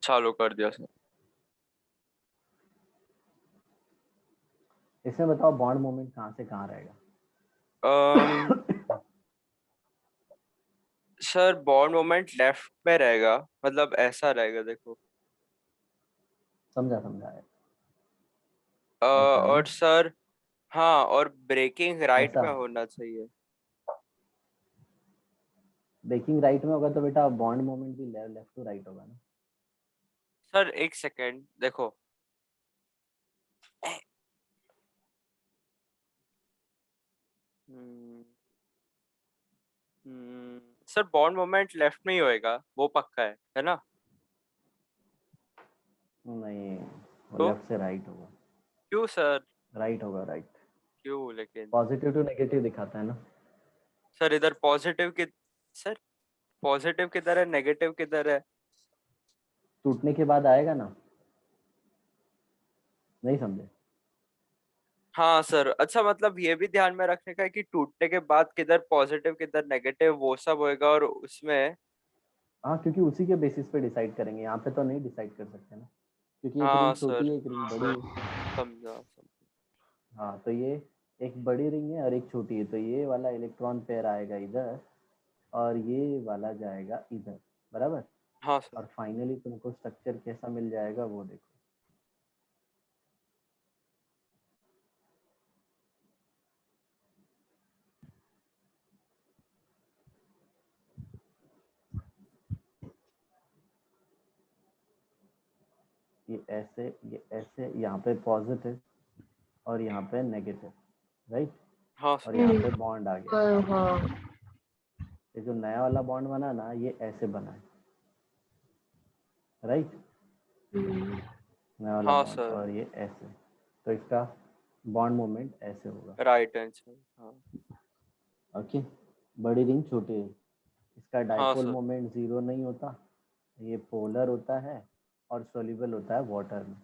चालू कर दिया सर। इसमें बताओ बॉन्ड मोमेंट कहाँ से कहाँ रहेगा? सर बॉन्ड मोमेंट लेफ्ट में रहेगा, मतलब ऐसा रहेगा देखो। समझा समझा है, ऐसा है और ना? सर, हाँ, और ब्रेकिंग राइट ऐसा में होना चाहिए। ब्रेकिंग राइट में होगा तो बेटा बॉन्ड मोमेंट भी लेफ्ट टू राइट होगा ना। सर एक सेकेंड देखो। हम्म, सर बॉन्ड मोमेंट लेफ्ट में ही होएगा, वो पक्का है ना? नहीं, वो तो लेफ्ट से राइट होगा। क्यों सर? राइट होगा, राइट। क्यों लेकिन? पॉजिटिव टू नेगेटिव दिखाता है ना। सर इधर पॉजिटिव कि सर पॉजिटिव किधर है, नेगेटिव किधर है? टूटने के बाद आएगा ना, नहीं समझे? हाँ सर, अच्छा, मतलब ये भी ध्यान में रखने का है कि टूटने के बाद किधर पॉजिटिव किधर नेगेटिव वो सब होएगा, और उसमें। हाँ, क्योंकि उसी के बेसिस पे डिसाइड करेंगे, यहाँ पे तो नहीं डिसाइड कर सकते ना, क्योंकि एक हाँ रिंग छोटी सर, है, एक रिंग बड़ी है। समझा समझा। हाँ, तो ये एक बड़ी रिंग है और एक छोटी है, तो ये वाला इलेक्ट्रॉन पेयर आएगा इधर और ये वाला जाएगा इधर, बराबर। हाँ सर। और फाइनली तुमको स्ट्रक्चर कैसा मिल जाएगा वो देखो। ये ऐसे यहाँ पे पॉजिटिव और यहाँ पे नेगेटिव, राइट। हाँ और सर। यहाँ पे बॉन्ड आ गया। हाँ। ये जो नया वाला बॉन्ड बना ना, ये ऐसे बना है, राइट। नया वाला हाँ बॉन्ड सर। और ये ऐसे, तो इसका बॉन्ड मोमेंट ऐसे होगा। राइट आंसर, हाँ। ओके, बड़ी रिंग छोटी रिंग, इसका हाँ डाइपोल सर। मोमेंट जीरो नहीं होता, ये पोलर होता है और सोल्यूबल होता है वाटर में।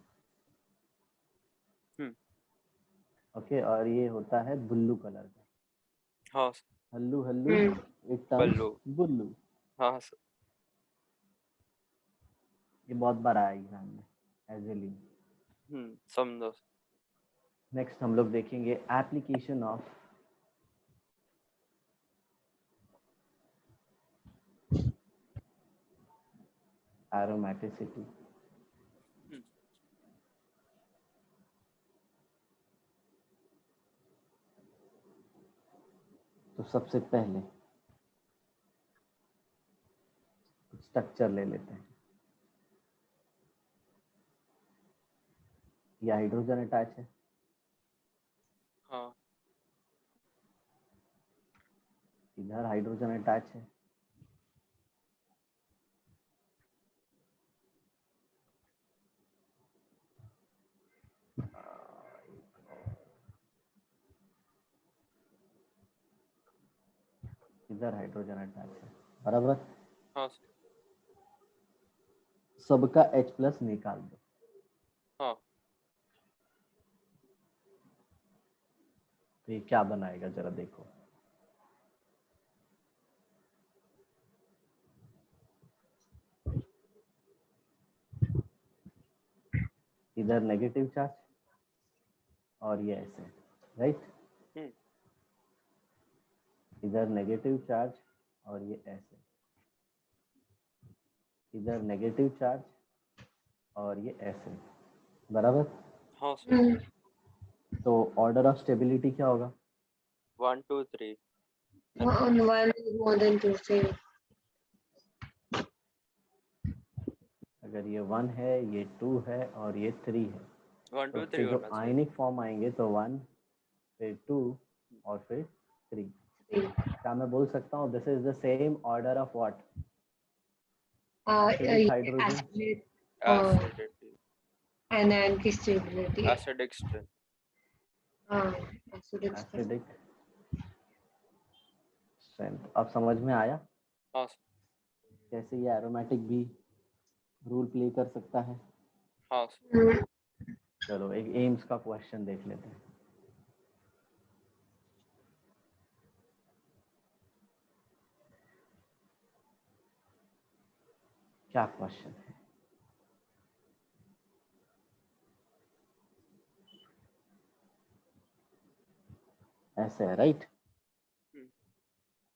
हम्म। ओके, और ये होता है ब्लू कलर का। हाँ सर। हल्लू हल्लू, इट टर्न्स बल्लू। ब्लू। हाँ सर। ये बहुत बार आया एग्जाम में एज ए लिंक। समझो। नेक्स्ट हम लोग देखेंगे एप्लीकेशन ऑफ एरोमेटिसिटी। हम्म। तो सबसे पहले स्ट्रक्चर ले लेते हैं। ये हाइड्रोजन अटैच है, हाँ। इधर हाइड्रोजन अटैच है, इधर हाइड्रोजन अटैच है, बराबर। हाँ सर। सबका H प्लस निकाल दो। हाँ। तो ये क्या बनाएगा जरा देखो। इधर नेगेटिव चार्ज और ये ऐसे, राइट। हम्म। इधर नेगेटिव चार्ज और ये ऐसे, इधर नेगेटिव चार्ज और ये ऐसे, बराबर। हाँ सर। तो ऑर्डर ऑफ स्टेबिलिटी क्या होगा? 1 2 3। One is more than two, say. अगर ये 1 है, ये 2 है और ये 3 है, 1 तो 2 फिर 3 जो होना चाहिए। आयनिक फॉर्म आएंगे तो 1, फिर 2 और फिर 3। क्या मैं बोल सकता हूँ this is the same order of what? Acidic hydrogen, Acid acidity. and anti-stability. Acidic strength. Acidic stress. Acidic strength. अब समझ में आया हाँ सर। कैसे ये एरोमेटिक भी रूल प्ले कर सकता है? हाँ सर। चलो एक एम्स का क्वेश्चन देख लेते हैं। क्या क्वेश्चन है? ऐसे है राइट, हम्म,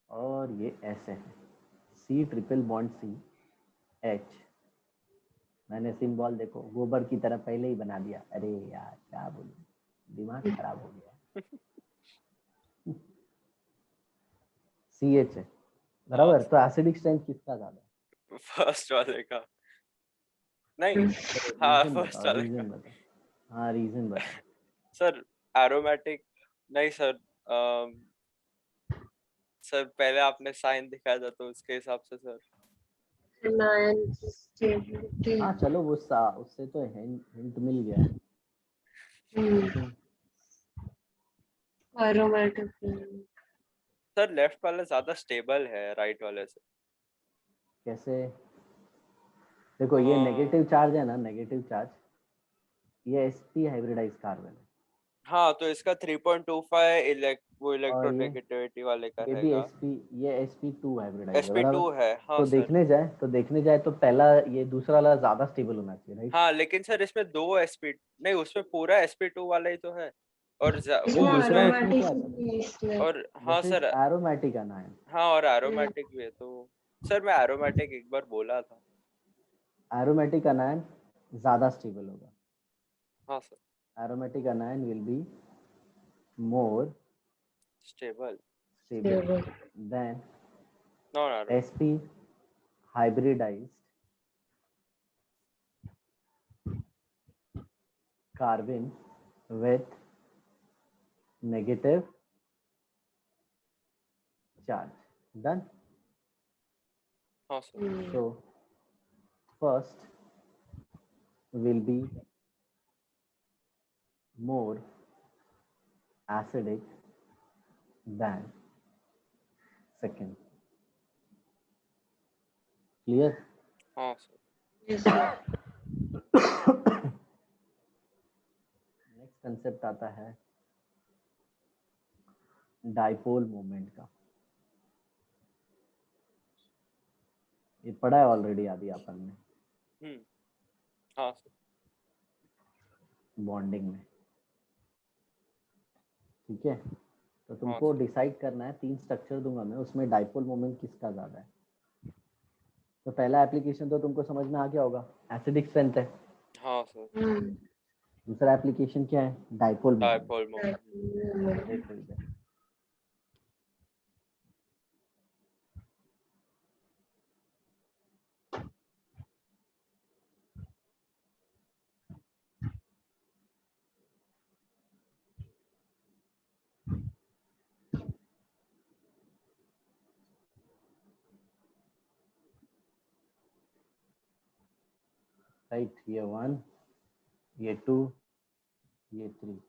और ये ऐसे है, C triple bond C H। मैंने सिंबल देखो गोबर की तरह पहले ही बना दिया, अरे यार क्या बोलूं, दिमाग खराब हो गया। CH है बराबर, तो एसिडिक स्ट्रेंथ किसका ज्यादा है? फर्स्ट वाले का। नहीं, तो हाँ रीजन फर्स्ट बताओ, वाले का। रीजन बताओ, हाँ रीजन बताओ। सर एरोमेटिक, नहीं सर, सर पहले आपने साइन दिखाया था तो उसके हिसाब से सर। anion stability. हाँ चलो वो उससे तो हिंट मिल गया, लेकिन Aromatic. सर लेफ्ट वाला ज्यादा स्टेबल है राइट वाले से। कैसे? देखो ये नेगेटिव चार्ज है ना, नेगेटिव चार्ज, ये sp हाइब्रिडाइज कार्बन है, हाँ तो इसका 3.25 वो और इलेक्ट्रोनेगेटिविटी वाले का ये भी रहेगा। ये sp2 हाइब्रिडाइज है sp2 बराबर। है, हाँ तो सर। देखने जाए तो पहला ये दूसरा वाला ज्यादा स्टेबल होना चाहिए राइट। हाँ लेकिन सर इसमें दो sp, नहीं उसमें पूरा sp2 वाला ही तो है। और वो इसमें दूसरा उसमें aromatic क्या था? भी इसलिए. और हाँ दिस इज सर, एरोमेटिक अनायन। हाँ और एरोमेटिक भी है तो। सर मैं एरोमेटिक एक बार बोला था। एरोमेटिक अनायन ज्यादा स्टेबल होगा, हाँ sir. Aromatic अनायन will be more stable. Stable then non aromatic. sp hybridized carbon with negative charge. Done. हाँ sir. So first will be more acidic than second. Clear? हाँ sir. Yes, sir. Next concept आता है dipole moment का। ये पढ़ा है already आदि अपन ने हाँ सर। बॉन्डिंग में, ठीक है। तो हाँ तुमको सर। डिसाइड करना है, 3 स्ट्रक्चर दूंगा मैं, उसमें डाइपोल मोमेंट किसका ज्यादा है। तो पहला एप्लीकेशन तो तुमको समझ में आ गया होगा, एसिडिक स्ट्रेंथ है। हाँ सर। दूसरा एप्लीकेशन क्या है? Dipole moment. Dipole moment. देखो इधर, राइट, ये 1, ये 2, ये 3।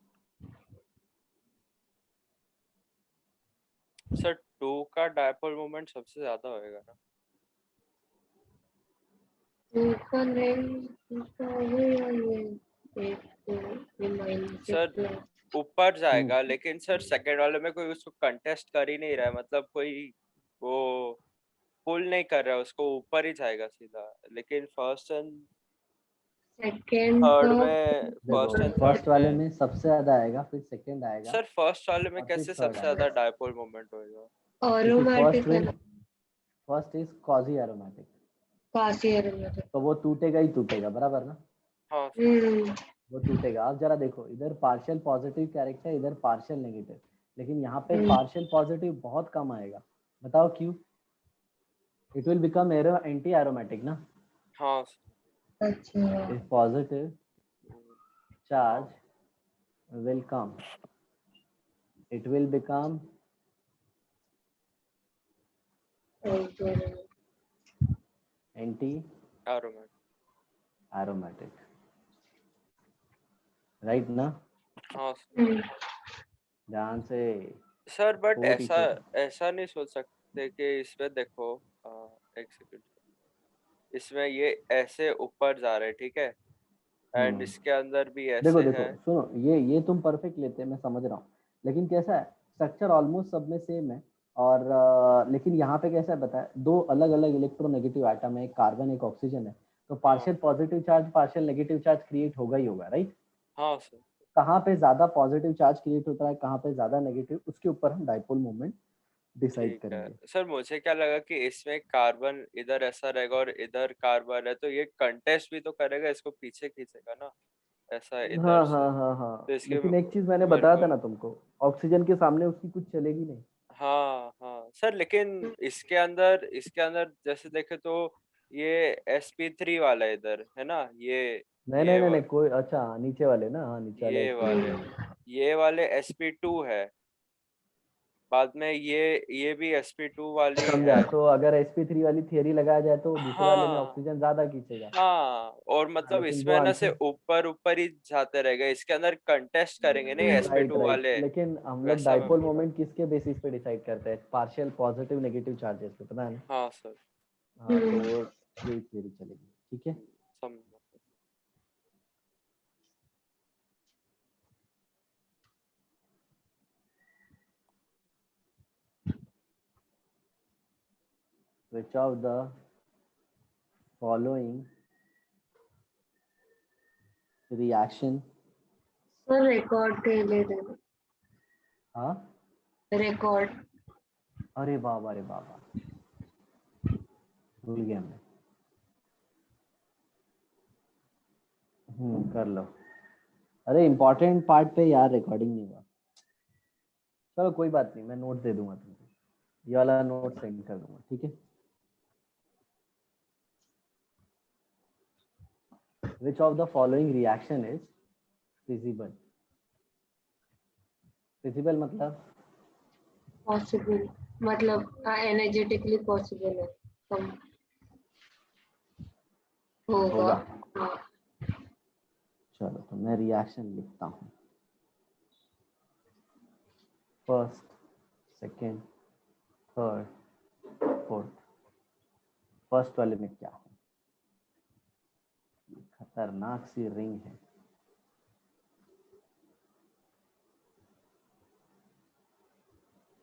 सर 2 का डाइपोल मोमेंट सबसे ज्यादा होएगा ना? ऊपर नहीं, ऊपर ये सर ऊपर जाएगा लेकिन सर सेकंड वाले में कोई उसको कंटेस्ट कर ही नहीं रहा है, मतलब कोई वो पुल नहीं कर रहा है उसको, ऊपर ही जाएगा सीधा। लेकिन फर्स्ट एंड सेकंड थर्ड तो में, देखो फर्स्ट एंड फर्स्ट थर्ड वाले में। में सबसे ज्यादा आएगा, फिर सेकंड आएगा, सर फर्स्ट वाले में और फिर कैसे थर्ड सबसे ज्यादा आएगा। डाइपोल मोमेंट होएगा? क्योंकि aromatic है ना, first is quasi aromatic, Kashi aromatic. तो वो टूटेगा ही टूटेगा बराबर ना, हाँ वो टूटेगा। आप जरा देखो इधर पार्शियल पॉजिटिव कैरेक्टर, इधर पार्शियल नेगेटिव, लेकिन यहाँ पे पार्शियल पॉजिटिव बहुत कम आएगा। बताओ क्यों? It will become anti aromatic ना। हाँ अच्छा, if positive charge will come, it will become anti aromatic. aromatic, right ना? हाँ ध्यान से सर, बट सपोर्ट ऐसा इच अदर। ऐसा नहीं सोच सकते कि इसमें देखो, एक सेकंड, इसमें ये ऐसे ऊपर जा रहे हैं ठीक है, एंड इसके अंदर भी देखो ऐसे देखो है। सुनो, ये तुम परफेक्ट लेते हैं, मैं समझ रहा हूँ, लेकिन कैसा है, स्ट्रक्चर ऑलमोस्ट सब में सेम है, और लेकिन यहाँ पे कैसा है बताए, 2 अलग अलग इलेक्ट्रोनेगेटिव एटम है, एक कार्बन एक ऑक्सीजन है, तो हाँ partial positive charge partial negative charge create होगा ही होगा, राइट। हाँ सर। कहाँ पे ज्यादा पॉजिटिव चार्ज क्रिएट होता है, कहाँ पे ज्यादा नेगेटिव, उसके ऊपर हम डाइपोल मोमेंट डिसाइड ठीक है करेंगे। सर। मुझे क्या लगा कि इसमें कार्बन इधर ऐसा रहेगा और इधर कार्बन है, तो ये कंटेस्ट भी तो करेगा, इसको पीछे खींचेगा ना ऐसा इधर हाँ से। हाँ हाँ हाँ, तो इसके लेकिन एक चीज मैंने मेरे बताया को था ना तुमको, ऑक्सीजन के सामने उसकी कुछ चलेगी नहीं। हाँ हाँ सर, लेकिन इसके अंदर जैसे देखे तो ये sp3 वाला इधर है ना, नहीं ये नहीं नहीं नहीं, कोई, अच्छा नीचे वाले ना, हाँ नीचे वाले ये sp3 वाले है। ये वाले sp2 है। बाद में ये भी sp2 वाली समझा, है। तो अगर sp3 वाली थियरी लगाया जाए तो दूसरे वाले में हाँ ऑक्सीजन ज्यादा खींचेगा। हाँ, और हाँ, मतलब लेकिन वो इसमें ना से आंसर, ऊपर ऊपर ही जाते रहेगा, इसके अंदर कंटेस्ट करेंगे नहीं राइट sp2 राइट, वाले। लेकिन हम लोग वैसा मैं डाइपोल बोल रहा हूँ। मोमेंट किसके बेसिस पे डिसाइड करते हैं, पार्शियल पॉजिटिव नेगेटिव चार्जेस पे, पता है ना। हाँ सर। हाँ, तो वो यही थियरी चलेगी, ठीक है। समझा। Which of the following reaction, sir record के लिए देना, हाँ, रिकॉर्ड। अरे बाबा, अरे बाबा, भूल गया मैं। कर लो। अरे इम्पोर्टेंट पार्ट पे यार रिकॉर्डिंग नहीं हुआ। चलो कोई बात नहीं, मैं नोट दे दूंगा तुमको, ये वाला नोट सेंड कर दूंगा, ठीक है। Which of the following reaction is feasible? Feasible मतलब पॉसिबल, मतलब एनर्जेटिकली पॉसिबल है, कम होगा। होगा। हाँ। चलो तो मैं रिएक्शन लिखता हूँ। First, second, third, fourth. First वाले में क्या है, खतरनाक सी रिंग है,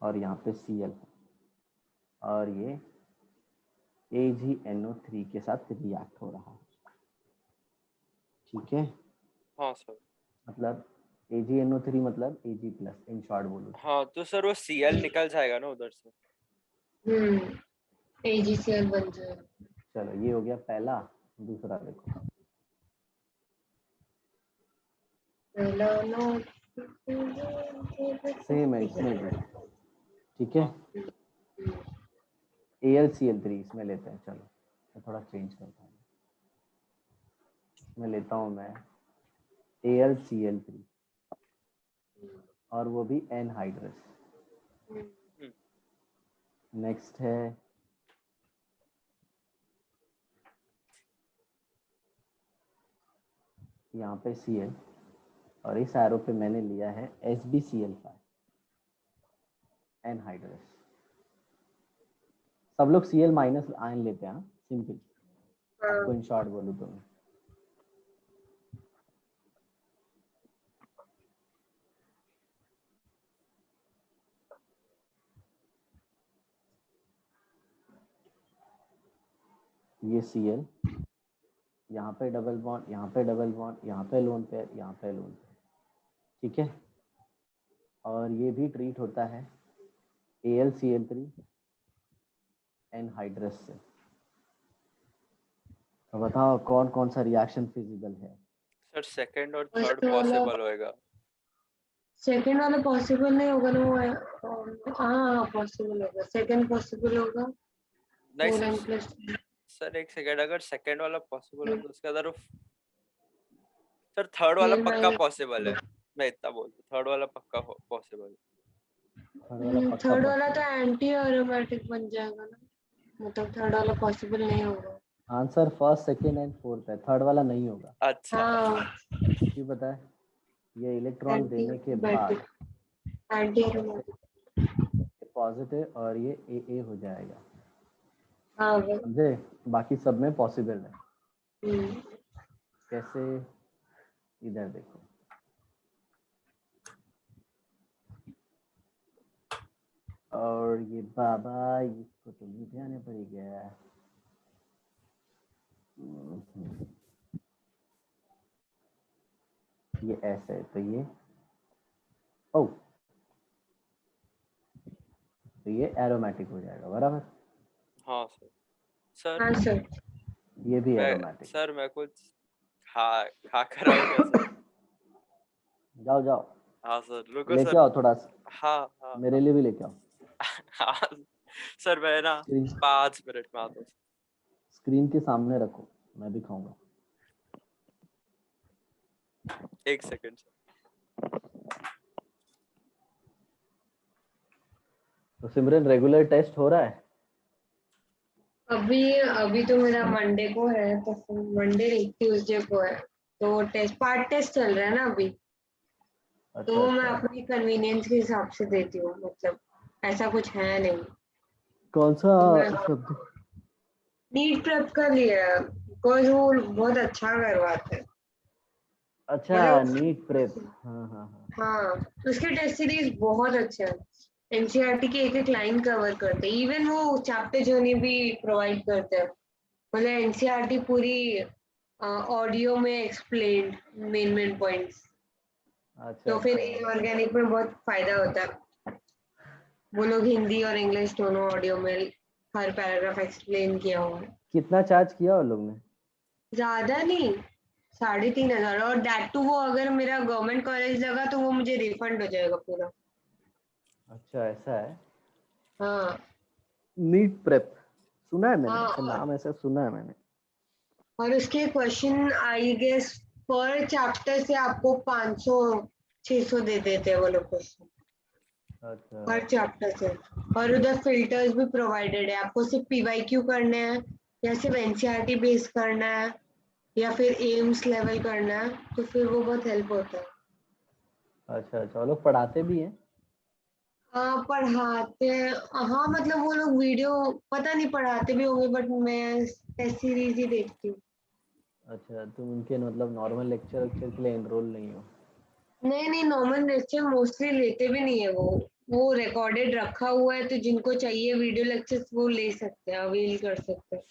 और यहाँ पे Cl है, और ये AgNO3 के साथ रिएक्ट हो रहा है, ठीक है। हाँ सर। मतलब AgNO3 मतलब Ag प्लस, इन शॉर्ट बोलूँ तो। हाँ तो सर वो Cl निकल जाएगा ना उधर से। AgCl बन जाएगा। चलो ये हो गया पहला। दूसरा देखो, पहला नोट सेम है इसमें भी, ठीक है। हाँ AlCl3 इसमें लेते हैं, चलो मैं थोड़ा चेंज करता हूँ, इसमें लेता हूँ मैं AlCl3, और वो भी एनहाइड्रस। नेक्स्ट है यहाँ पे Cl, और इस एरो पे मैंने लिया है SbCl5, एनहाइड्रस। सब लोग Cl माइनस आयन लेते हैं, सिंपल, आपको इन शॉर्ट बोलूँ तो मैं। ये Cl, यहाँ पे डबल बॉन्ड, यहाँ पे डबल बॉन्ड, यहाँ पे लोन पेयर, यहाँ पे लोन पेयर, ठीक है। और ये भी ट्रीट होता है AlCl3 एनहाइड्रस से। तो बताओ कौन कौन सा रिएक्शन फिजिबल है। सर, सेकंड और फर्स्ट थर्ड वाला, पॉसिबल होएगा। सेकंड वाला पॉसिबल नहीं होगा ना, वो हाँ पॉसिबल होगा, सेकंड पॉसिबल होगा। नहीं 4n सर। प्लस सर एक सेकंड, अगर सेकंड वाला पॉसिबल हो तो उसके अंदर सर थर्ड वाला पक्का पॉसिबल है। मैं इतना बोल दूं, थर्ड वाला पक्का पॉसिबल है। थर्ड वाला तो possible। एंटी एरोमेटिक बन जाएगा ना, मतलब थर्ड वाला पॉसिबल नहीं होगा। Answer first, second and fourth है, थर्ड वाला नहीं होगा। अच्छा। हाँ, क्यों पता है, ये इलेक्ट्रॉन एंटी देने के बैटिक, बाद एंटी ऐसे एरोमेटिक। पॉजिटिव और ये AA हो जाएगा, हाँ वो। समझे। बाकी सब में पॉसिबल है। हम्म, कैसे, इधर देखो, और ये बाबा, इसको तो नीचे आने पड़ेगा। ये एस है तो ये ओ तो ये एरोमेटिक हो जाएगा बराबर। हाँ सर हाँ सर। ये भी मैं एरोमेटिक। सर मैं कुछ खा कर आऊंगा सर। जाओ जाओ हाँ सर रुको लेके सर। आओ थोड़ा सा, हाँ मेरे लिए भी लेके आओ। हाँ सर मैं ना 5 मिनट में आता हूँ। स्क्रीन के सामने रखो, मैं भी खाऊंगा। 1 सेकंड सर। तो सिमरन रेगुलर टेस्ट हो रहा है? अभी तो मेरा मंडे को है, तो फिर मंडे नहीं ट्यूसडे को है, तो पार्ट टेस्ट चल रहा है ना अभी। तो अच्छा मैं अच्छा। अपनी कन्वीनियंस के हिसाब से देती हूँ, मतलब ऐसा कुछ है नहीं। कौन सा तो मैं शब्द? नीट प्रेप कर लिया है, बिकॉज वो बहुत अच्छा करवाते हैं। अच्छा नीट प्रेप, मतलब हाँ हाँ हाँ। हाँ, उसके टेस्ट सीरीज बहुत अच्छे हैं। एनसीईआरटी के एक लाइन कवर करते हैं, इवन वो चैप्टर जर्नी भी प्रोवाइड करते हैं। मतलब एनसीईआरटी पूरी ऑडियो में एक्सप्लेन्ड, मेन पॉइंट्स। अच्छा तो फिर अच्छा। ऑर्गेनिक में बहुत फायदा होता है। वो लोग हिंदी और इंग्लिश दोनों ऑडियो में हर पैराग्राफ एक्सप्लेन किया हुआ है। कितना चार्ज किया उन लोग ने? ज्यादा नहीं, 3,500, और दैट टू वो अगर मेरा गवर्नमेंट कॉलेज लगा तो वो मुझे रिफंड हो जाएगा पूरा। अच्छा ऐसा है। हाँ नीट प्रेप सुना है मैंने, हाँ। ऐसा नाम ऐसा सुना है मैंने। और उसके क्वेश्चन आई गेस पर चैप्टर से आपको 500-600 दे देते हैं वो लोग क्वेश्चन अच्छा हर चैप्टर से। और उधर फिल्टर्स भी प्रोवाइडेड है, आपको सिर्फ पीवाईक्यू करने हैं या सिर्फ एनसीईआरटी बेस करना है या फिर एम्स लेवल करना है, तो फिर वो बहुत हेल्प होता है। अच्छा अच्छा। वो लोग पढ़ाते भी हैं? हाँ पढ़ाते हैं। हाँ मतलब वो लोग वीडियो पता नहीं पढ़ाते भी होंगे, बट मैं टेस्ट सीरीज ही देखती हूँ। अच्छा तुम उनके मतलब नॉर्मल लेक्चर के लिए एनरोल नहीं हो? नहीं नहीं, नॉर्मल लेक्चर मोस्टली लेते भी नहीं है वो रिकॉर्डेड रखा हुआ है, तो जिनको चाहिए वीडियो लेक्चर्स वो ले सकते हैं, अवेल कर सकते हैं।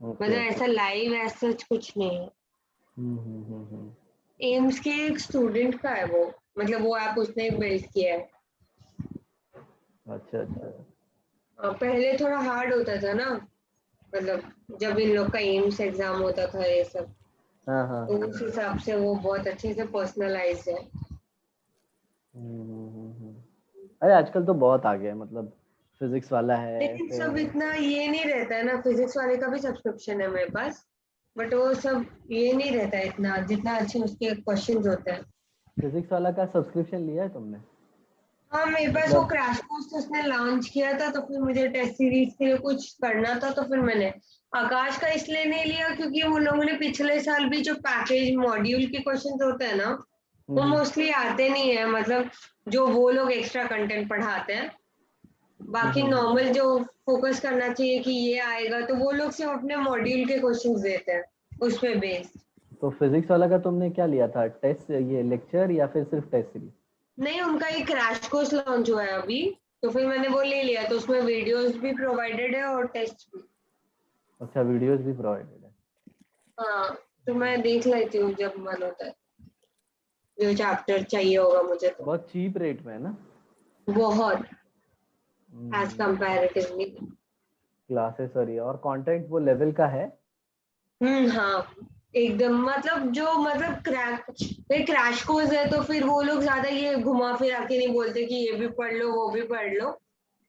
ओके मतलब ओके। ऐसा लाइव ऐसा कुछ नहीं है। हम्म। एम्स के एक स्टूडेंट का है वो, मतलब वो ऐप उसने बिल्ड किया है। अच्छा अच्छा। पहले थोड़ा हार्ड होता था ना, मतलब जब इन लोग का एम्स एग्जाम होता था ये सब, हाँ हाँ तो हाँ उस हाँ। हिसाब से वो बहुत अच्छे से पर्सनलाइज है। अरे आजकल तो बहुत आ गया है, मतलब फिजिक्स वाला है लेकिन सब फिर। इतना ये नहीं रहता है ना, फिजिक्स वाले का भी सब्सक्रिप्शन है मेरे पास, बट वो सब ये नहीं रहता है इतना जितना अच्छे उसके क्वेश्चंस होते हैं। फिजिक्स वाला का सब्सक्रिप्शन लिया है तुमने? हाँ मेरे पास वो मतलब क्रैश कोर्स उसने लॉन्च किया था, तो फिर मुझे टेस्ट सीरीज के लिए कुछ करना था, तो फिर मैंने आकाश का इसलिए नहीं लिया क्योंकि वो लोगों ने पिछले साल भी जो पैकेज मॉड्यूल के क्वेश्चंस होते हैं ना, वो मोस्टली आते नहीं है, मतलब जो वो लोग एक्स्ट्रा कंटेंट पढ़ाते हैं। बाकी नॉर्मल जो फोकस करना चाहिए कि ये आएगा, तो वो लोग सिर्फ अपने मॉड्यूल के क्वेश्चंस देते हैं उस पे बेस्ड। तो फिजिक्स वाला का तुमने क्या लिया था, टेस्ट ये लेक्चर या फिर सिर्फ टेस्ट सीरीज? नहीं, उनका ये क्रैश कोर्स लॉन्च हुआ है अभी, तो फिर मैंने वो ले लिया, तो उसमें वीडियोस भी प्रोवाइडेड है और टेस्ट भी। अच्छा वीडियोस भी प्रोवाइडेड है। हाँ, तो मैं देख लेती हूँ जब मन होता है, जो चैप्टर चाहिए होगा मुझे तो। बहुत चीप रेट में है ना? बहुत एज कंपैरेटिवली। क्लासेस और कंटेंट वो लेवल का है? हाँ एकदम, मतलब जो मतलब क्रैश कोर्स है, तो फिर वो लोग ज्यादा ये घुमा फिरा के नहीं बोलते कि ये भी पढ़ लो वो भी पढ़ लो।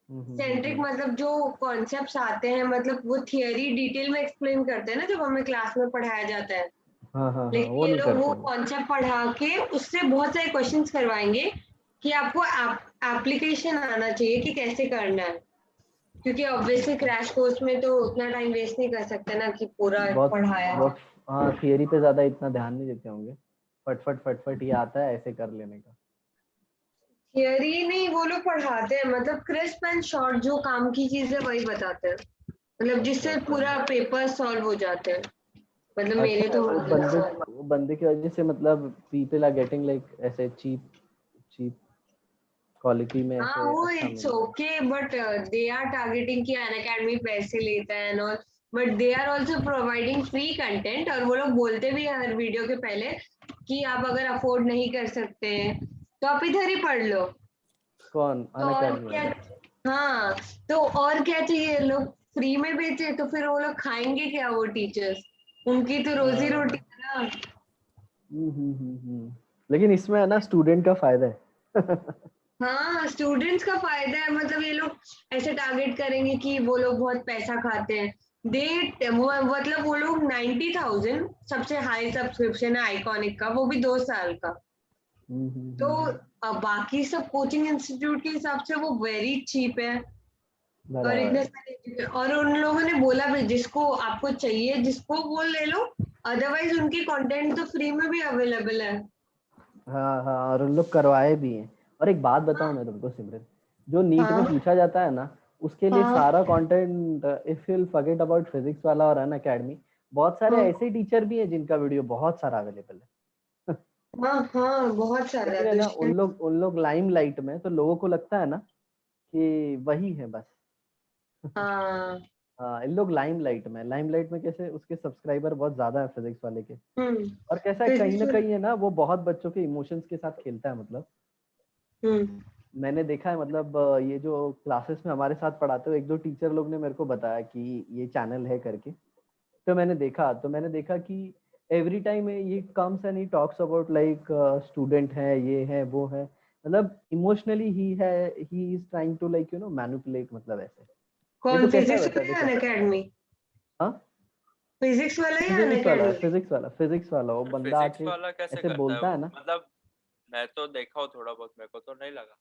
सेंट्रिक मतलब जो कॉन्सेप्ट्स आते हैं, मतलब वो थियरी डिटेल में एक्सप्लेन करते हैं ना जब हमें क्लास में पढ़ाया जाता है। हाँ हाँ हाँ लेकिन वो ये नहीं लोग वो करते वो। कॉन्सेप्ट पढ़ा के उससे बहुत सारे क्वेश्चंस करवाएंगे कि आपको एप्लीकेशन आना चाहिए कि कैसे करना है, क्योंकि अच्छा ऑब्वियसली अच्छा। क्रैश कोर्स में तो उतना टाइम वेस्ट नहीं कर सकते ना कि पूरा बहुत पढ़ाया। बहुत हाँ थियरी पे ज्यादा इतना ध्यान नहीं देते होंगे, फटफट फटफट ये आता है ऐसे कर लेने का। थियरी नहीं, वो लोग पढ़ाते हैं, मतलब क्रिस्प एंड शॉर्ट जो काम की चीजें वही बताते हैं, मतलब अच्छा जिससे अच्छा। पूरा पेपर सॉल्व हो जाते हैं। मतलब मेरे अच्छा तो वो बंदे की वजह से मतलब पीपल आर गेटिंग लाइक ऐसे चीप चीप क्वालिटी में हाँ ऐसे वो अच्छा इट्स मिल रहा है। Okay, but they are targeting कि अनअकैडमी पैसे लेता है and all, but they are also providing free content, और वो लोग बोलते भी हैं हर वीडियो के पहले कि आप अगर अफोर्ड नहीं कर सकते हैं तो आप इधर ही पढ़ लो। कौन? तो और अनअकैडमी क्या? वाले? हाँ, तो और क्या चाहिए, लोग फ्री में बेचे तो फिर वो लोग खाएंगे क्या, वो टीचर्स, उनकी तो रोजी रोटी हाँ। है ना। लेकिन इसमें है ना स्टूडेंट का फायदा है। हाँ, स्टूडेंट्स का फायदा है, मतलब ये लोग ऐसे टारगेट करेंगे कि वो लोग बहुत पैसा खाते हैं। दे वो मतलब वो लोग 90,000 सबसे हाई सब्सक्रिप्शन है आइकॉनिक का, वो भी 2 साल का। तो बाकी सब कोचिंग इंस्टीट्यूट के हिसाब से वो वेरी चीप है। और बराबर इतने है। सारे, और उन लोगों ने बोला भी जिसको आपको चाहिए जिसको वो ले लो, अदरवाइज उनके कंटेंट तो फ्री में भी अवेलेबल है। हाँ हाँ, और उन लोग करवाए भी हैं। और एक बात बताऊं मैं तुमको सिमरन, जो नीट में हाँ पूछा जाता है ना, उसके लिए हाँ सारा content, if you forget about physics वाला और अन अकेडमी, बहुत सारे हाँ ऐसे टीचर भी हैं जिनका वीडियो बहुत सारा अवेलेबल है। हाँ हाँ, बहुत सारा लेकिन है ना, दुष्यंत। उन लोग लाइम लाइट में, तो लोगों को लगता है ना कि वही है बस। हाँ। हाँ, इन लोग लाइम लाइट में कैसे उसके सब्सक्राइबर बहुत ज्यादा है फिजिक्स वाले के। हम्म। और कैसा है, कहीं फिजिक्स ना में। कहीं है ना, वो बहुत बच्चों के इमोशंस के साथ खेलता है। मतलब हम्म। मैंने देखा है, मतलब ये जो क्लासेस में हमारे साथ पढ़ाते हो, एक दो टीचर लोग ने मेरे को बताया कि ये चैनल है करके। तो मैंने देखा कि एवरी टाइम ये comes and he talks about like student है, ये है वो है, मतलब emotionally he is trying to like manipulate, मतलब ऐसे। नहीं कौन, तो कैसा है फिजिक्स बता, वाला या देखो। अनअकैडमी? हाँ, फिजिक्स वाला या अनअकैडमी? फिजिक्स वाला वो बंदा फिजिक्स आके वाला कैसे ऐसे करता है बोलता वो? है ना। मतलब मैं तो देखा हूँ थोड़ा बहुत, मेरे को तो नहीं लगा।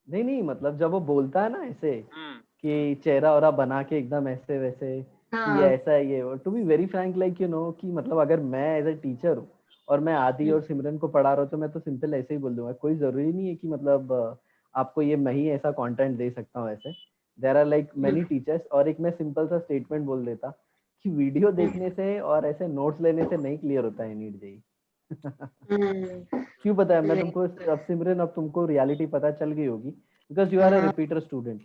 नहीं नहीं, मतलब जब वो बोलता है ना ऐसे, हम्म। कि चेहरा वरा बना के एकदम ऐसे वैसे, कि ये हाँ। ऐसा है, ये to be very frank like कि मतलब अगर मैं एज ए टीचर हूँ और मैं आदि और सिमरन को पढ़ा रहा हूँ, तो मैं तो सिंपल ऐसे ही बोल दूंगा। कोई जरूरी नहीं है कि मतलब आपको ये मैं ही ऐसा कंटेंट दे सकता हूँ ऐसे। There are like many teachers. और एक मैं सिंपल सा स्टेटमेंट बोल देता कि वीडियो देखने से और ऐसे नोट्स लेने से नहीं क्लियर होता है नीट जेई। क्यों पता है? मैं नहीं। तुमको अब सिमरन, अब तुमको रियलिटी पता चल गई होगी, बिकॉज यू आर अ हाँ रिपीटर स्टूडेंट।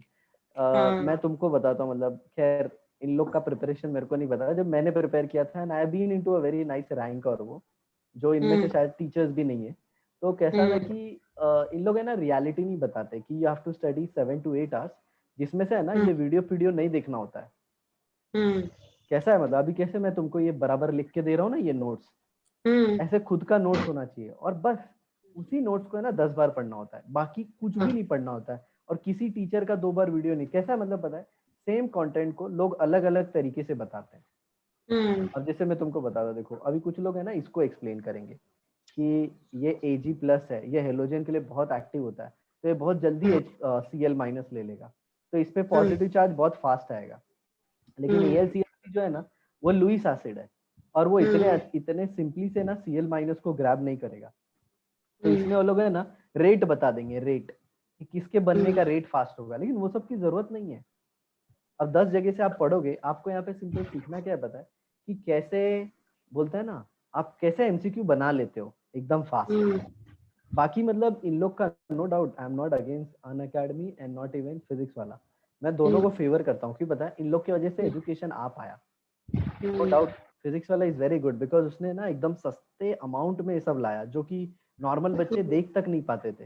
हाँ। मैं तुमको बताता हूँ, मतलब खैर इन लोग का प्रिपरेशन मेरे को नहीं पता, जब मैंने प्रिपेयर किया था and I been into a very nice rank, और वो जो इनमें से शायद टीचर्स भी नहीं है। तो कैसा था कि इन लोग है ना रियलिटी नहीं बताते कि you have to study 7 to 8 hours, जिसमें से है ना ये वीडियो नहीं देखना होता है। कैसा है, मतलब अभी कैसे मैं तुमको ये बराबर लिख के दे रहा हूँ ना ये नोट्स, ऐसे खुद का नोट्स होना चाहिए, और बस उसी नोट्स को है ना 10 बार पढ़ना होता है, बाकी कुछ भी नहीं पढ़ना होता है। और किसी टीचर का 2 बार वीडियो नहीं। कैसा है, मतलब पता है, सेम कंटेंट को लोग अलग अलग तरीके से बताते हैं। अब जैसे मैं तुमको बता रहा, देखो अभी कुछ लोग है ना इसको एक्सप्लेन करेंगे कि ये Ag+ है, ये हेलोजन के लिए बहुत एक्टिव होता है, तो ये बहुत जल्दी Cl- ले लेगा, तो इस पे पॉजिटिव चार्ज बहुत फास्ट आएगा। लेकिन AlCl जो है ना, वो लुईस एसिड है, और वो इतने इतने सिंपली से ना Cl- को ग्रैब नहीं करेगा। तो इसमें वो लोग है ना रेट बता देंगे, रेट कि किसके बनने का रेट फास्ट होगा, लेकिन वो सब की जरूरत नहीं है। अब 10 जगह से आप पढ़ोगे, आपको यहाँ पे सिंपल सीखना क्या है पता है, कि कैसे बोलते हैं ना, आप कैसे MCQ बना लेते हो एकदम फास्ट। बाकी मतलब इन लोग का no doubt, I am not against Unacademy and not even physics वाला, मैं दोनों को फेवर करता हूँ। क्यों पता है, इन लोग की वजह से एजुकेशन आ पाया, नो डाउट। फिजिक्स वाला इज वेरी गुड बिकॉज उसने ना एकदम सस्ते अमाउंट में ये सब लाया, जो कि नॉर्मल बच्चे देख तक नहीं पाते थे।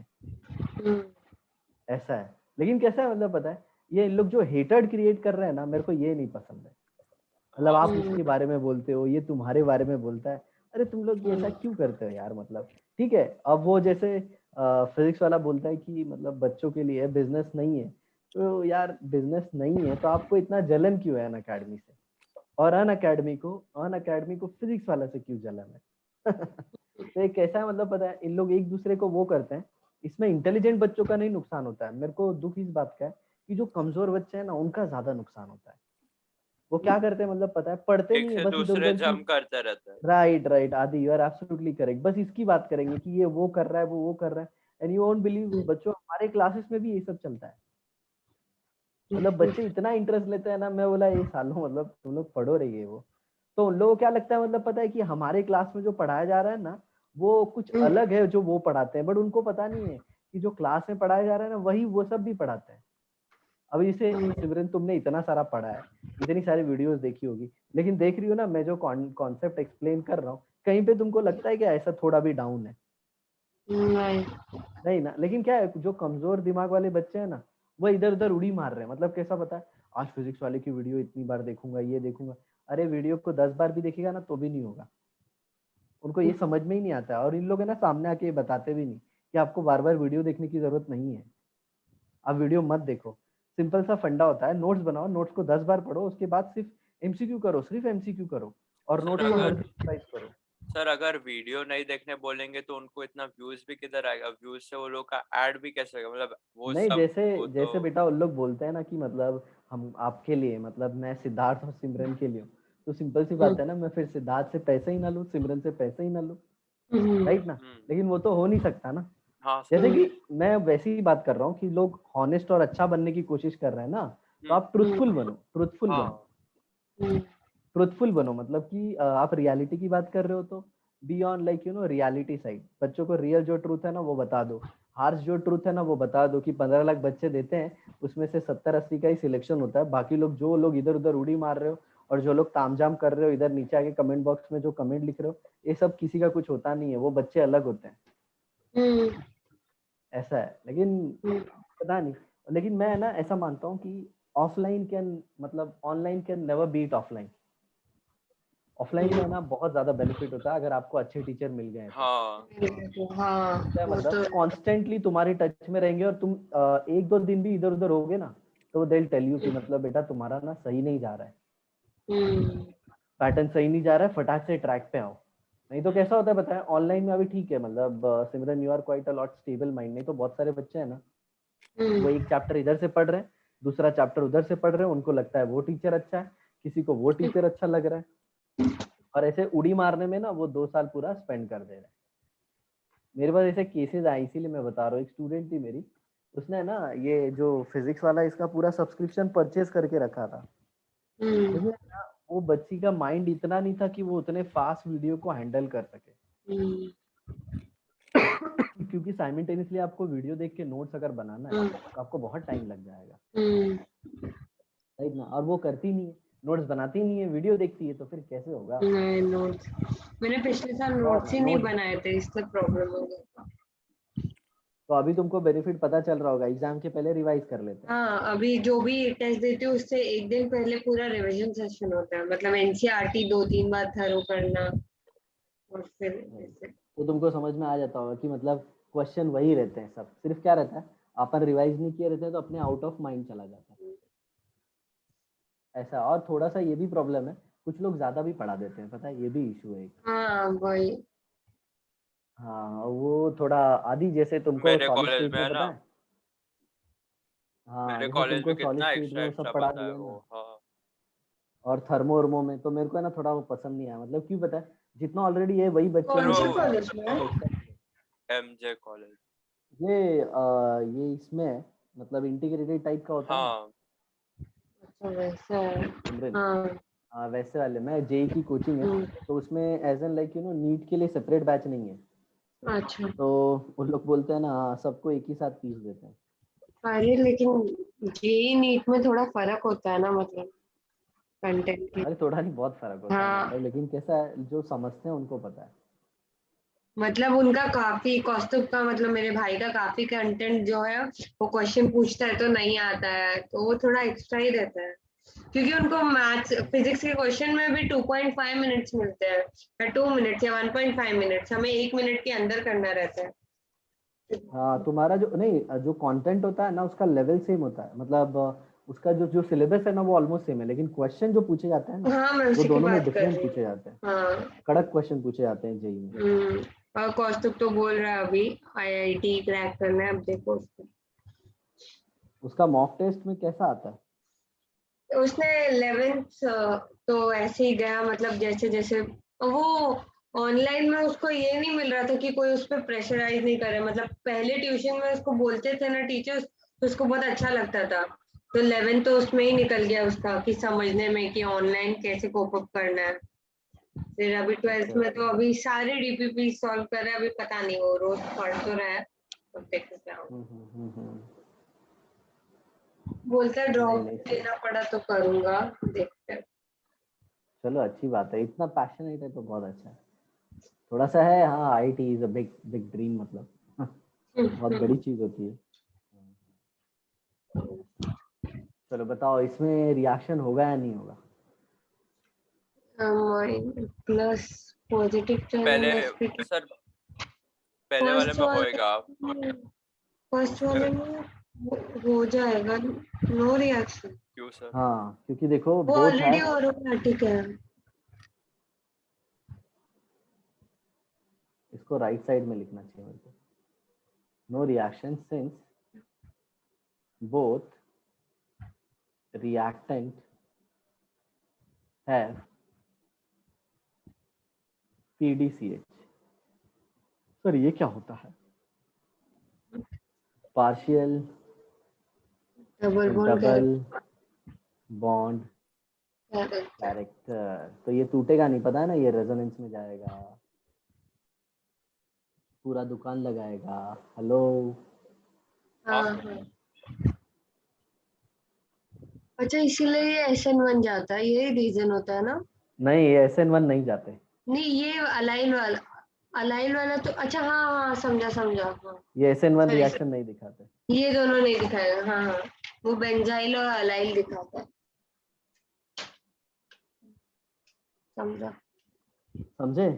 ऐसा है। लेकिन कैसा है, मतलब पता है, ये इन लोग जो हेटर्ड क्रिएट कर रहे हैं ना, मेरे को ये नहीं पसंद है। मतलब हाँ आप इसके बारे में बोलते हो, ये तुम्हारे बारे में बोलता है, अरे तुम लोग ये ऐसा क्यों करते हो यार? मतलब ठीक है, अब वो जैसे फिजिक्स वाला बोलता है कि मतलब बच्चों के लिए बिजनेस नहीं है, तो यार बिजनेस नहीं है तो आपको इतना जलन क्यों है अन अकेडमी से? और अन अकेडमी को फिजिक्स वाला से क्यों जलन है? तो ये कैसा है, मतलब पता है, इन लोग एक दूसरे को वो करते हैं। इसमें इंटेलिजेंट बच्चों का नहीं नुकसान होता है, मेरे को दुख इस बात का है कि जो कमजोर बच्चे हैं ना, उनका ज्यादा नुकसान होता है। वो क्या करते हैं, मतलब पता है, पढ़ते एक नहीं है, से बस इधर दूसरे उधर की। जंप करते रहता है। राइट राइट आदि, यू आर एब्सोल्युटली करेक्ट, बस इसकी बात करेंगे कि ये वो कर रहा है, वो कर रहा है। एंड यू वोंट बिलीव बच्चों, हमारे क्लासेस में भी ये सब चलता है। मतलब बच्चे इतना इंटरेस्ट लेते हैं ना, मैं बोला ये सालों, मतलब तुम लोग पढ़ो रही है वो। तो उन लोगों को क्या लगता है, मतलब पता है कि हमारे क्लास में जो पढ़ाया जा रहा है ना, वो कुछ अलग है जो वो पढ़ाते हैं, बट उनको पता नहीं है कि जो क्लास में पढ़ाया जा रहा है ना, वही वो सब भी पढ़ाते हैं। अब इसे सिमरन तुमने इतना सारा पढ़ा है, इतनी सारी वीडियोस देखी होगी, लेकिन देख रही हो ना मैं जो कॉन्सेप्ट एक्सप्लेन कर रहा हूँ, कहीं पे तुमको लगता है कि ऐसा थोड़ा भी डाउन है? नहीं ना। लेकिन क्या है, जो कमजोर दिमाग वाले बच्चे हैं ना, वो इधर उधर उड़ी मार रहे हैं। मतलब कैसा पता है, आज फिजिक्स वाले की वीडियो इतनी बार देखूंगा, ये देखूंगा। अरे वीडियो को 10 बार भी देखेगा ना तो भी नहीं होगा। उनको ये समझ में ही नहीं आता है। और इन लोग है ना सामने आके बताते भी नहीं कि आपको बार बार वीडियो देखने की जरूरत नहीं है, आप वीडियो मत देखो। सिंपल सा फंडा होता है, नोट्स बनाओ, नोट्स को 10 बार पढ़ो, उसके बाद सिर्फ एमसीक्यू करो, सिर्फ एमसीक्यू करो, और सर नोट्स को हर अगर दिन रिवाइज करो। सर अगर वीडियो नहीं देखने बोलेंगे तो उनको इतना व्यूज भी किधर आएगा? व्यूज से वो लोग का ऐड भी कैसे होगा? मतलब वो नहीं, सब जैसे वो जैसे तो बेटा उन लोग बोलते हैं ना कि मतलब हम आपके लिए, मतलब मैं सिद्धार्थ और सिमरन के लिए हूँ, तो सिंपल सी बात है ना, मैं फिर सिद्धार्थ से पैसे ही ना लूँ, सिमरन से पैसे ही ना लूँ, राइट ना? लेकिन वो तो हो नहीं सकता ना। हाँ जैसे सर। कि मैं वैसे ही बात कर रहा हूँ कि लोग हॉनेस्ट और अच्छा बनने की कोशिश कर रहे हैं ना, तो आप ट्रुथफुल बनो, ट्रुथफुल बनो, हाँ ट्रुथफुल बनो। मतलब कि आप रियलिटी की बात कर रहे हो तो be on like reality side. बच्चों को रियल जो ट्रूथ है ना वो बता दो, हार्श जो ट्रूथ है ना वो बता दो कि 15 लाख बच्चे देते हैं, उसमें से 70-80 का ही सिलेक्शन होता है। बाकी लोग, जो लोग इधर उधर उड़ी मार रहे हो और जो लोग तामझाम कर रहे हो इधर नीचे आके कमेंट बॉक्स में जो कमेंट लिख रहे हो, ये सब किसी का कुछ होता नहीं है, वो बच्चे अलग होते हैं। ऐसा है। लेकिन पता नहीं, लेकिन मैं ना ऐसा मानता हूँ कि ऑफलाइन कैन, मतलब online can never beat offline. Offline में ना बहुत ज्यादा बेनिफिट होता है अगर आपको अच्छे टीचर मिल गए तो। हाँ वो मतलब तो कॉन्स्टेंटली तुम्हारे टच में रहेंगे, और तुम 1-2 दिन भी इधर उधर होगे ना तो दे विल टेल यू कि मतलब बेटा तुम्हारा ना सही नहीं जा रहा है, पैटर्न सही नहीं जा रहा है, फटाक से ट्रैक पे आओ। नहीं तो कैसा होता है बताएं, ऑनलाइन में अभी ठीक है, मतलब Simran you are quite a lot stable mind. नहीं तो बहुत सारे बच्चे हैं ना, वो एक चैप्टर इधर से पढ़ रहे हैं, दूसरा चैप्टर उधर से पढ़ रहे हैं, उनको लगता है वो टीचर अच्छा है, किसी को वो टीचर अच्छा लग रहा है, और ऐसे उड़ी मारने में ना वो 2 साल पूरा स्पेंड कर दे रहे हैं। मेरे पास ऐसे केसेस आए, इसीलिए मैं बता रहा हूँ। एक स्टूडेंट थी मेरी, उसने ना ये जो फिजिक्स वाला इसका पूरा सब्सक्रिप्शन परचेज करके रखा था, लेकिन ना वो बच्ची का माइंड इतना नहीं था कि वो उतने फास्ट वीडियो को हैंडल कर सके। क्योंकि साइमल्टेनियसली आपको वीडियो देख के नोट्स अगर बनाना है तो आपको बहुत टाइम लग जाएगा, राइट ना? और वो करती नहीं है, नोट्स बनाती नहीं है, वीडियो देखती है, तो फिर कैसे होगा? नहीं, नोट्स मैंने पिछले साल नोट्स ही नहीं बनाए थे, इसलिए प्रॉब्लम हो गया। तो अभी तुमको बेनिफिट पता चल रहा होगा, एग्जाम के पहले रिवाइज कर लेते हैं। हाँ, अभी जो भी टेस्ट देती हूँ उससे एक दिन पहले पूरा रिवीजन सेशन होता है, मतलब एनसीईआरटी 2-3 बार थरो करना, और फिर ऐसे। तो तुमको समझ में आ जाता होगा कि मतलब क्वेश्चन वही रहते हैं सब, सिर्फ क्या रहता है, अपन रिवाइज नहीं किए रहते हैं तो अपने आउट ऑफ माइंड चला जाता है, ऐसा। और थोड़ा सा ये भी प्रॉब्लम है, कुछ लोग ज्यादा भी पढ़ा देते हैं, पता है, ये भी इशू है एक। हाँ वही। हाँ, वो थोड़ा आदि, जैसे तुमको मेरे सॉलिड कॉलेज स्टेट में में है पता ना, है, हाँ, मेरे जैसे कॉलेज तुमको में सॉलिड कितना स्टेट में एक्स्ट्रा वो सब एक्स्ट्रा पढ़ा पता है दिया वो। ना, हाँ और थर्मो में, तो मेरे को है ना थोड़ा वो पसंद नहीं आया। मतलब क्यों पता है, जितना ऑलरेडी है वही बच्चे कौन हैं से सर जितना कॉलेज में? MJ college. ये इसमें है, मतलब इंटीग्रेटेड टाइप का होता है ना हाँ अच्छा वैसा है। सिमरन। हाँ। हाँ, वैसे वाले में जेई की कोचिंग है, तो उसमें एज एन लाइक नीट के लिए सेपरेट बैच नहीं है, अच्छा। तो उन लोग बोलते हैं ना, हाँ, सबको एक ही साथ फीस देते हैं। अरे लेकिन जेई नीट में थोड़ा फर्क होता है ना, मतलब कंटेंट की। अरे थोड़ा नहीं, बहुत फर्क होता है, हाँ, मतलब लेकिन कैसा है, जो समझते हैं उनको पता है। मतलब उनका काफी कौस्तुभ का, मतलब मेरे भाई का काफी कंटेंट जो है वो क्वेश्चन पूछता है तो नहीं आता है, तो वो थोड़ा एक्स्ट्रा ही देता है, क्योंकि उनको मैथ्स फिजिक्स के क्वेश्चन में भी 2.5 मिनट्स मिलते हैं, या 2 मिनट्स या 1.5 मिनट्स, हमें 1 मिनट के अंदर करना रहता है। हाँ, तुम्हारा जो नहीं, जो कंटेंट होता है ना उसका लेवल सेम होता है, मतलब उसका जो जो सिलेबस है ना वो ऑलमोस्ट सेम है, लेकिन क्वेश्शन जो पूछे जाते हैं ना हाँ, मैं वो उसी की दोनों में बात कर डिफरेंट रही पूछे हूँ। जाते हैं, हाँ। कड़क क्वेश्चन पूछे जाते हैं जेई में। और कौस्तुभ तो बोल रहा है अभी आईआईटी क्रैक करना है, अब देखो उसको। उसका मॉक टेस्ट में कैसा आता है? उसने 11th तो ऐसे ही गया, मतलब जैसे जैसे वो ऑनलाइन में उसको ये नहीं मिल रहा था कि कोई उस पर प्रेशराइज नहीं करे, मतलब पहले ट्यूशन में उसको बोलते थे ना टीचर्स, तो उसको बहुत अच्छा लगता था, तो 11th तो उसमें ही निकल गया उसका कि समझने में कि ऑनलाइन कैसे कोप अप करना है। फिर अभी 12th अच्छा में अच्छा। तो अभी सारे डीपीपी सॉल्व कर रहा है, अभी पता नहीं वो रोज पढ़ तो रहा है, तो देखते क्या होगा। हम्म हम्म हम्म हम्म। बोलता है ड्रॉप नहीं लेना पड़ा तो करूंगा, देखते हैं। चलो अच्छी बात है, इतना पैशनेट है तो बहुत अच्छा है। थोड़ा सा है, हाँ IT is a big big dream, मतलब बहुत बड़ी चीज होती है। चलो बताओ, इसमें रिएक्शन होगा या नहीं होगा? प्लस पॉजिटिव पहले चार्ज, सर पहले वाले में होएगा। फर्स्ट वाले में हो जाएगा, नो रिएक्शन। क्यों सर? हाँ क्योंकि देखो वो बोथ ऑलरेडी हैव, ऑटोमेटिक है। इसको राइट साइड में लिखना चाहिए मेरे को। No reaction since both reactant have PDCH। Sir ये क्या होता है? Partial double double bond bond character. तो ये टूटेगा नहीं, पता है ना, ये रेजोनेंस में जाएगा, पूरा दुकान लगाएगा। हेलो अच्छा, इसीलिए ये SN बन जाता है, ये रीजन होता है ना? नहीं, SN1 नहीं जाते। नहीं, ये अलाइन वाला तो अच्छा, हाँ हाँ, समझा समझा, हाँ। ये SN1 सही रिएक्शन सही, नहीं दिखाते। ये दोनों नहीं दिखाएगा, हाँ हाँ। वो बेंजाइल और अलाइल दिखाता है, समझा। समझे?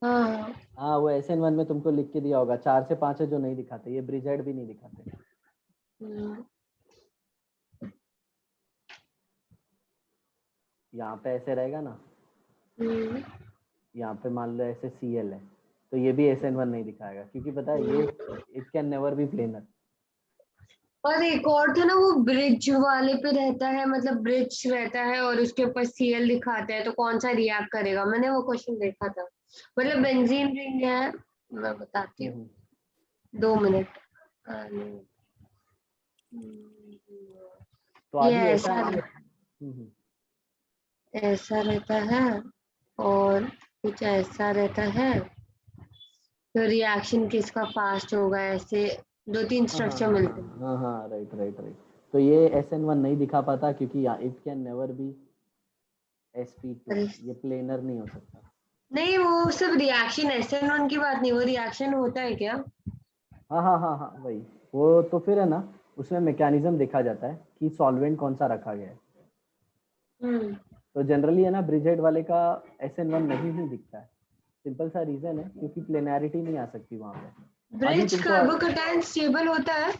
हाँ हाँ। हाँ वो SN1 में तुमको लिख के दिया होगा, 4 से 5 है जो नहीं दिखाते, ये ब्रिजेड भी नहीं दिखाते। यहाँ पे ऐसे रहेगा ना, यहाँ पे मान लो ऐसे Cl है, तो ये भी SN1 नहीं दिखाएगा, क्योंकि पता है ये it can never be planar. और एक और था ना, वो ब्रिज वाले पे रहता है, मतलब ब्रिज रहता है और उसके ऊपर Cl दिखाता है, तो कौन सा रिएक्ट करेगा? मैंने वो क्वेश्चन देखा था। मतलब बेंजीन रिंग है, मैं बताती हूँ, 2 मिनट। तो ये अभी ऐसा है ऐसा ना, ऐसा रहता है और कुछ ऐसा रहता है, तो रिएक्शन किसका फास्ट होगा, ऐसे 2-3 हाँ स्ट्रक्चर मिलते हैं। हाँ हाँ, राइट राइट राइट। तो ये SN1 नहीं दिखा पाता क्योंकि it can never be sp2, अरे ये प्लेनर नहीं हो सकता। नहीं, वो सिर्फ रिएक्शन, SN1 की बात नहीं, वो रिएक्शन होता है क्या? हाँ हाँ हाँ हाँ वही, वो तो फिर है ना, उसमें मैकेनिज्म देखा जाता है कि सॉल्वेंट कौन सा रखा गया है। तो जनरली है ना, ब्रिजेड वाले का SN1 नहीं ही दिखता है। सिंपल सा रीजन है, क्योंकि प्लेनैरिटी नहीं आ सकती वहां पे। अभी ब्रिज तुमको कार्बोकैटायन स्टेबल होता है?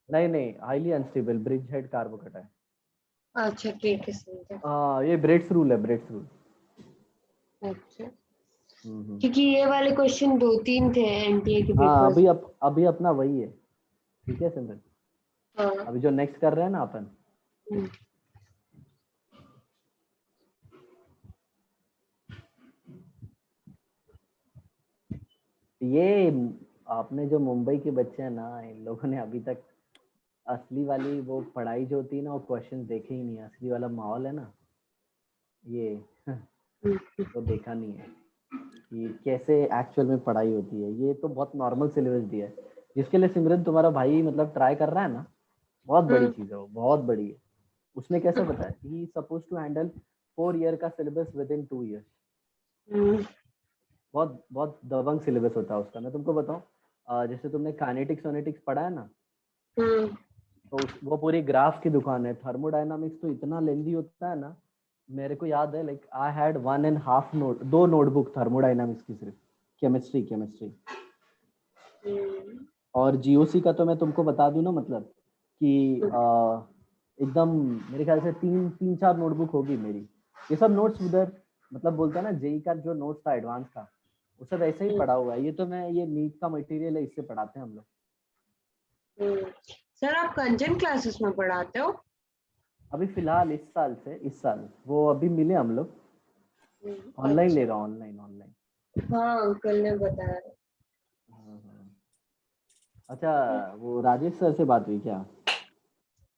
नहीं नहीं, हाईली अनस्टेबल ब्रिज हेड कार्बोकट है। अच्छा ठीक है, समझा। हाँ ये ब्रेड्स रूल है, ब्रेड्स रूल। अच्छा, क्योंकि ये वाले क्वेश्चन 2-3 थे NTA के हाँ पेपर्स। अभी अपना वही है। ठीक है सिमरन, हाँ। अभी जो नेक्स्ट कर रहे हैं ना अपन, ये आपने जो मुंबई के बच्चे हैं ना, इन लोगों ने अभी तक असली वाली वो पढ़ाई जो होती है ना, वो क्वेश्चन देखे ही नहीं है। असली वाला माहौल है ना, ये वो देखा नहीं है कि कैसे एक्चुअल में पढ़ाई होती है। ये तो बहुत नॉर्मल सिलेबस दिया है, जिसके लिए सिमरन तुम्हारा भाई मतलब ट्राई कर रहा है ना, बहुत बड़ी चीज है वो, बहुत बड़ी है। उसने कैसे बताया, ही सपोज टू हैंडल 4 ईयर का सिलेबस विद इन 2 ईयर्स। बहुत बहुत दबंग सिलेबस होता है उसका। मैं तुमको बताऊं, जैसे तुमने काइनेटिक्स सोनेटिक्स पढ़ा है ना, तो वो पूरी ग्राफ की दुकान है। थर्मोडायनामिक्स तो इतना लेंदी होता है ना, मेरे को याद है like I had 1.5 note, 2 notebook thermodynamics की, सिर्फ केमिस्ट्री। और GOC का तो मैं तुमको बता दूं ना, मतलब कि एकदम मेरे ख्याल से 3-4 नोटबुक होगी मेरी। ये सब नोट्स उधर, मतलब बोलता है ना जेई का जो नोट्स था एडवांस का, वो सब ऐसे ही पढ़ा हुआ है। ये तो मैं, ये नीट का मटेरियल है, इससे पढ़ाते हैं हम लोग। सर आप कंचन क्लासेस में पढ़ाते हो? अभी फिलहाल इस साल वो अभी मिले हम लोग, ऑनलाइन ले रहा हूँ, ऑनलाइन। हाँ, अंकल ने बताया। अच्छा, वो राजेश सर से बात हुई क्या?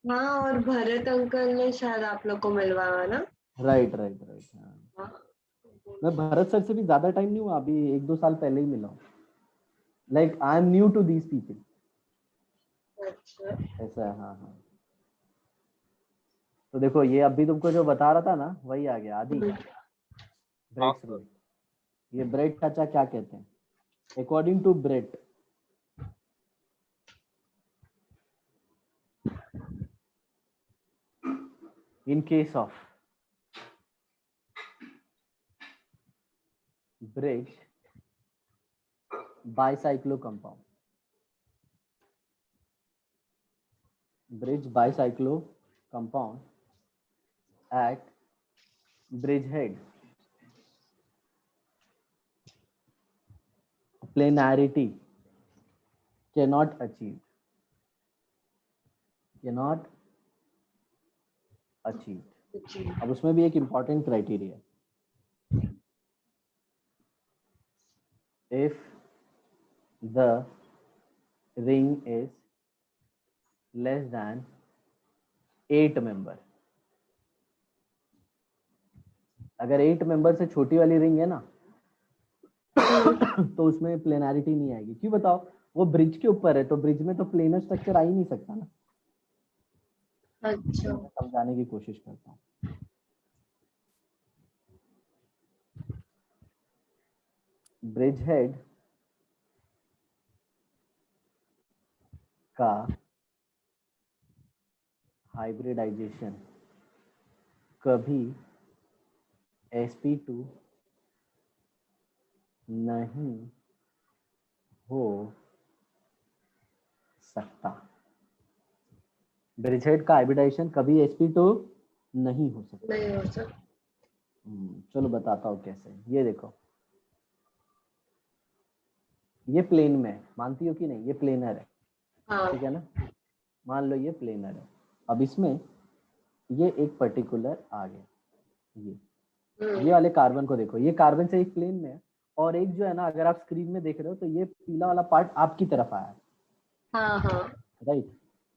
हाँ, और भरत अंकल ने शायद आप लोग को मिलवाया ना? राइट। हाँ, मैं भरत सर से भी ज्यादा टाइम नहीं हुआ, अभी 1-2 साल पहले ही मिला हूँ। Like I am new to these people. अच्छा। ऐसा है, हाँ। तो देखो ये अभी तुमको जो बता रहा था ना वही आ गया आदि, ब्रेट्स रूल। ये ब्रेट चाचा क्या कहते हैं? According to Bredt, in case of bridge bicyclo compound, bridge bicyclo compound at bridge head, planarity cannot achieve, cannot achieved. अब उसमें भी एक important criteria है, if the ring is less than 8 member, अगर 8 मेंबर से छोटी वाली रिंग है ना तो उसमें प्लेनारिटी नहीं आएगी। क्यों बताओ? वो ब्रिज के ऊपर है तो ब्रिज में तो प्लेनर स्ट्रक्चर आ ही नहीं सकता ना। अच्छा, समझाने की कोशिश करता हूँ। ब्रिज हेड का हाइब्रिडाइजेशन कभी sp2 नहीं हो सकता। ब्रिज हेड का हाइब्रिडाइजेशन कभी sp2 नहीं हो सकता। नहीं हो सकता। चलो बताता हूँ कैसे। ये देखो, ये प्लेन में है, मानती हो कि नहीं? ये प्लेनर है, ठीक है ना? मान लो ये प्लेनर है। अब इसमें ये एक पर्टिकुलर आ गया, ये वाले कार्बन को देखो, ये कार्बन से एक प्लेन में है और एक जो है ना, अगर आप स्क्रीन में देख रहे हो तो ये पीला वाला पार्ट आपकी तरफ आया है, राइट?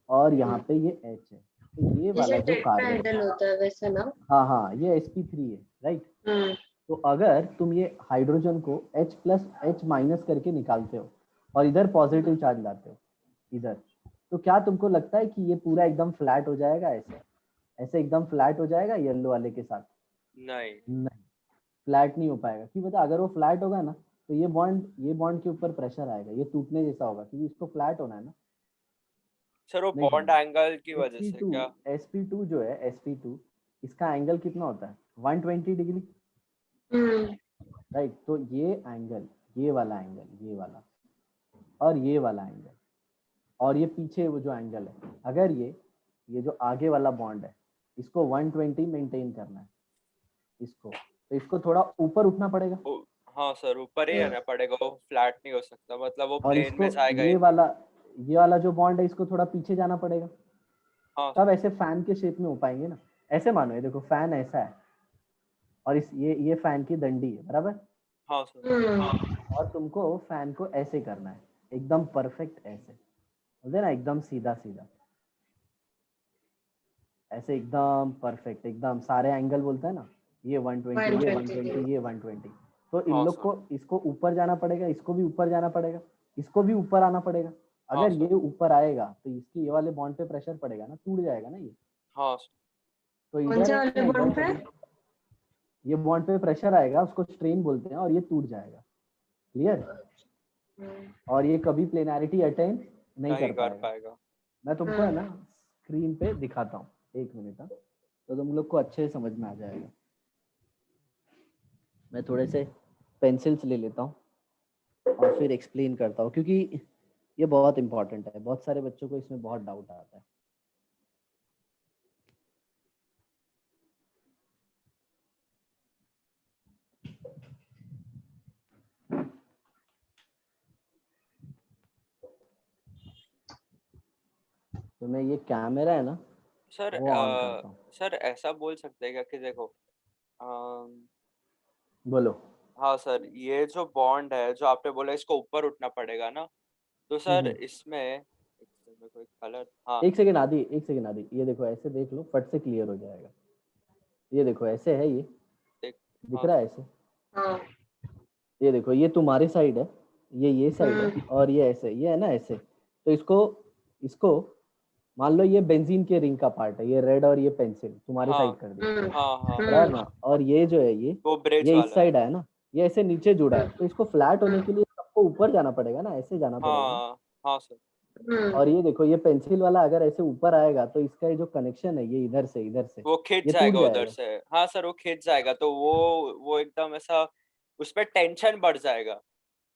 और यहाँ पे ये H है, तो ये वाला जो कार्बन होता है वैसे ना। हाँ, ये sp3 है, राइट? तो अगर तुम ये हाइड्रोजन को H+H- करके निकालते हो और इधर पॉजिटिव चार्ज लाते हो इधर, तो क्या तुमको लगता है कि ये पूरा एकदम फ्लैट हो जाएगा? ऐसे एकदम फ्लैट हो जाएगा येलो वाले के साथ? नहीं, फ्लैट नहीं हो पाएगा। क्यों बता? अगर वो फ्लैट होगा ना तो ये बॉन्ड के ऊपर प्रेशर आएगा, ये टूटने जैसा होगा, क्योंकि इसको फ्लैट होना है ना सर। वो बॉन्ड एंगल की वजह से क्या? sp2 जो है, sp2 इसका एंगल कितना होता है? 120 डिग्री, राइट? तो ये एंगल, ये वाला एंगल, ये वाला और ये वाला एंगल और ये पीछे वो जो एंगल है, अगर ये जो आगे वाला बॉन्ड है इसको 120 मेंटेन करना है इसको, तो इसको थोड़ा ऊपर उठना पड़ेगा। हाँ सर, ऊपर ही रहना पड़ेगा, वो फ्लैट नहीं हो सकता, मतलब वो और प्लेन में जाएगा ये ही। वाला जो बॉन्ड है इसको थोड़ा पीछे जाना पड़ेगा। हाँ, तब ऐसे फैन के शेप में हो पाएंगे ना। ऐसे मानो, ये देखो फैन ऐसा है और ये फैन की डंडी है, बराबर? हाँ सर। और तुमको फैन को ऐसे करना है, एकदम परफेक्ट ऐसे, बोलते ना एकदम सीधा सीधा, ऐसे एकदम परफेक्ट, एकदम सारे एंगल बोलते हैं ना, ये 120, ये 120, ये 120। तो इन लोग को, इसको ऊपर जाना पड़ेगा, इसको भी ऊपर जाना पड़ेगा, इसको भी ऊपर आना पड़ेगा। अगर ये ऊपर आएगा तो इसकी ये वाले बॉन्ड पे प्रेशर पड़ेगा ना, टूट जाएगा ना ये। हाँ, तो इधर ये बॉन्ड पे प्रेशर आएगा, उसको स्ट्रेन बोलते हैं, और ये टूट जाएगा। क्लियर? और ये कभी प्लेनारिटी अटेन नहीं कर पाएगा। मैं तुमको है ना स्क्रीन पे दिखाता हूँ, 1 मिनट, तो तुम लोग को अच्छे से समझ में आ जाएगा। मैं थोड़े से पेंसिल्स ले लेता हूँ और फिर एक्सप्लेन करता हूँ, क्योंकि ये बहुत इंपॉर्टेंट है, बहुत सारे बच्चों को इसमें बहुत डाउट आता है। तो मैं ये कैमरा है ना सर, वो ऑन करता हूँ। सर ऐसा बोल सकते हैं क्या कि देखो, बोलो। हाँ सर, ये जो बॉन्ड है जो आपने बोला इसको ऊपर उठना पड़ेगा ना, तो सर इसमें कोई कलर, हाँ एक सेकेंड आदि, ये देखो ऐसे देख लो, फट से क्लियर हो जाएगा। ये देखो ऐसे है, ये दिख रहा है ऐसे? ये देखो, ये तुम्हारी साइड है, ये साइड है, और ये ऐसे, ये है ना ऐसे। तो इसको मान लो ये बेंजीन के रिंग का पार्ट है, ये रेड और ये पेंसिल तुम्हारे हाँ साइड कर दिया, हाँ हाँ बराबर ना, और ये जो है वो ब्रिज ये इस वाला है। साइड है ना, ये ऐसे नीचे जुड़ा है, तो इसको फ्लैट होने के लिए सबको ऊपर जाना पड़ेगा ना, ऐसे जाना पड़ेगा ना। हाँ हाँ सर, और ये देखो ये पेंसिल वाला अगर ऐसे ऊपर आएगा तो इसका ये जो कनेक्शन है ये इधर से वो खिंच ये टूट जाएगा उधर जाएगा। से। हाँ सर, वो खिंच जाएगा तो वो एकदम ऐसा उस पर टेंशन बढ़ जाएगा।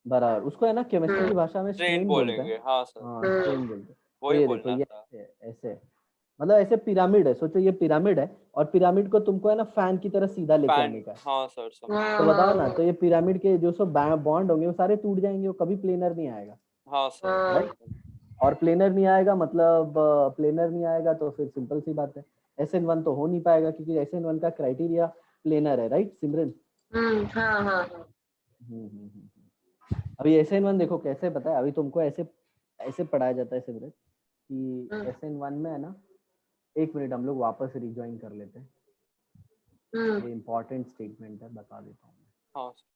बराबर, उसको है ना केमिस्ट्री की भाषा में स्ट्रेन स्ट्रेन बोलते हैं। बोलेंगे, हाँ सर, हाँ स्ट्रेन बोलते हैं। तो वही ये देखो बोलना ये था। ऐसे मतलब ऐसे पिरामिड है, सोचो ये पिरामिड है, और पिरामिड को तुमको है ना फैन की तरह सीधा लेके फैन, आने का है। हाँ सर समझ। तो बताओ ना, तो ये पिरामिड के जो सब बॉन्ड होंगे वो सारे टूट जाएंगे, वो कभी प्लेनर नहीं आएगा, हाँ सर, राइट। और प्लेनर नहीं आएगा मतलब प्लेनर नहीं आएगा तो फिर सिंपल सी बात है, SN1 तो हो नहीं पाएगा, क्योंकि SN1 का क्राइटेरिया प्लेनर है, राइट सिमरन। हाँ हाँ अभी SN1 देखो कैसे, पता है अभी तुमको ऐसे ऐसे पढ़ाया जाता है सिमरन कि SN1 में है ना, एक मिनट हम लोग वापस रिज्वाइन कर लेते हैं, ये इंपॉर्टेंट स्टेटमेंट है, बता देता हूँ। हाँ